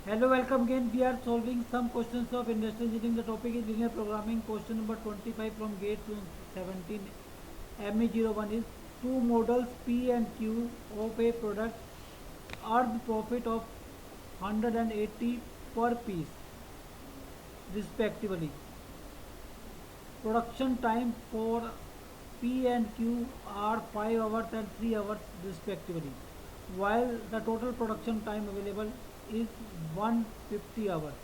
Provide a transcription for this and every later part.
Hello, welcome again. We are solving some questions of industrial engineering. The topic is linear programming. Question number 25 from GATE 17. ME-01 is two models P and Q of a product earn profit of 180 per piece respectively. Production time for P and Q are 5 hours and 3 hours respectively, while the total production time available is 150 hours.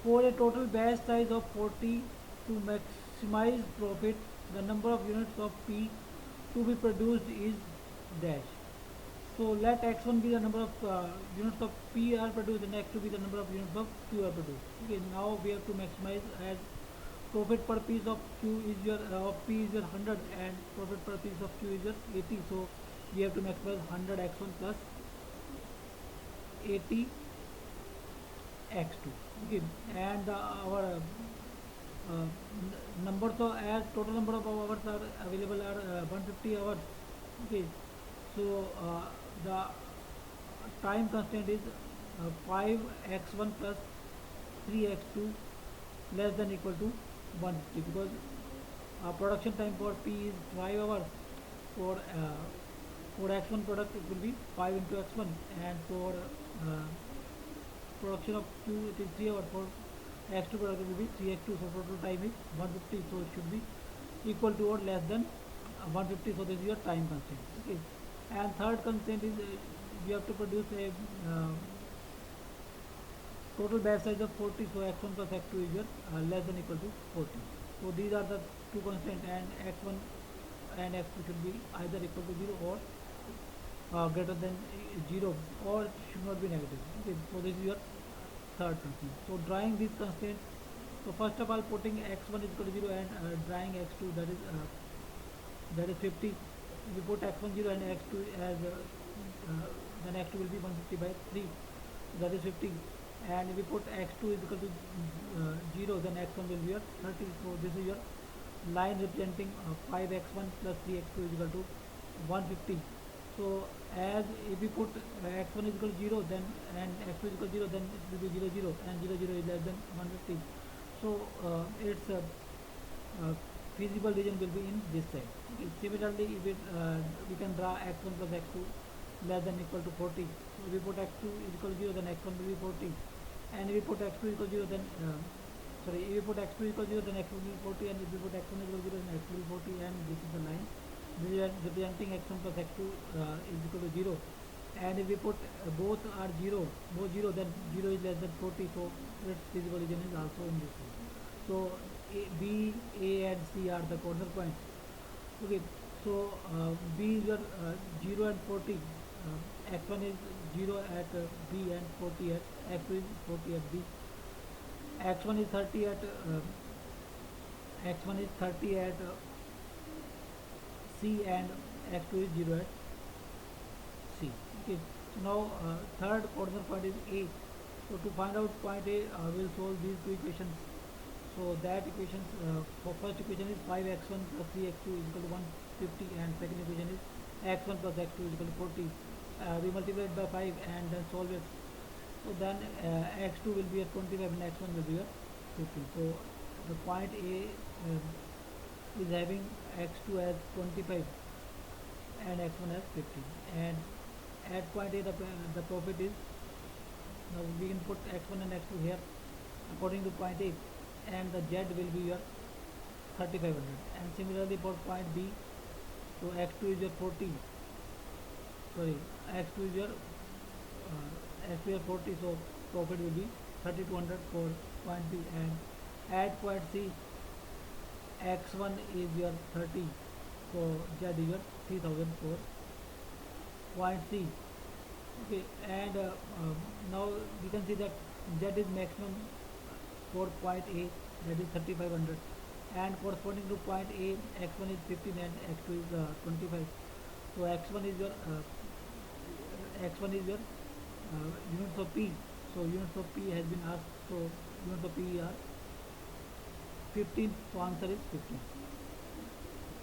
For a total batch size of 40, to maximize profit, the number of units of P to be produced is dash. So let x1 be the number of units of P are produced and x2 be the number of units of Q are produced. Okay, now we have to maximize as profit per piece of Q is your of P is your 100 and profit per piece of Q is your 80. So we have to maximize 100 x1 plus 80 x2. Okay, and our number, so as total number of hours are available are 150 hours. Okay, so the time constant is 5x1 plus 3x2 less than equal to 150, because production time for P is 5 hours. For x1 product it will be 5 into x1, and for production of Q it is 3 hours. For x2 product it will be 3x2, so total time is 150, so it should be equal to or less than 150. So this is your time constant. Okay, and third constant is you have to produce a total batch size of 40, so x1 plus x2 is your less than equal to 40. So these are the two constants, and x1 and x2 should be either equal to 0 or greater than 0, or should not be negative. Okay, so this is your third constant. So drawing these constants, so first of all putting x1 is equal to 0 and drawing x2, that is 50. We put x1 0 and x2 as then x2 will be 150 by 3, that is 50. And if we put x2 is equal to 0, then x1 will be your 30. So this is your line representing 5x1 plus 3x2 is equal to 150. So as if we put x1 is equal to 0, then and x2 is equal to 0, then it will be 0 0, and 0 0 is less than 150. So its feasible region will be in this side. Okay. Similarly, if we can draw x1 plus x2 less than equal to 40. So if we put x2 is equal to 0, then x1 will be 40, and if we put x2 equal to 0, then if we put x2 equal to 0, then x1 will be 40, and if we put x1 equal to 0, then x2 will be 40, and this is the line representing x1 plus x2 is equal to 0. And if we put both are 0, then 0 is less than 40, so its feasible region is also in this way. So B, A and C are the corner points. Okay, so B is your 0 and 40. X1 is 0 at B and 40 at X2 is 40 at B. X1 is 30 at X1 is 30 at C, and X2 is 0 at C. Okay, so now third corner point is A. So to find out point A, we'll solve these two equations. So that equations, for first equation is 5x1 plus 3x2 is equal to 150, and second equation is x1 plus x2 is equal to 40. We multiply it by 5 and then solve it. So then x2 will be at 25 and x1 will be at 15. So the point A is having x2 as 25 and x1 as 15, and at point A the profit is, now we can put x1 and x2 here according to point A, and the z will be your 3500. And similarly for point B, so x2 is your 40, sorry, x2 is your x2 is 40, so profit will be 3200 for point B. And at point C, x1 is your 30, so z is your 3000 for point C. Okay, and now we can see that z is maximum for point A, that is 3500, and corresponding to point A, x1 is 15 and x2 is 25. So x1 is your units of P. So units of P has been asked. So units of P are 15. So answer is 15.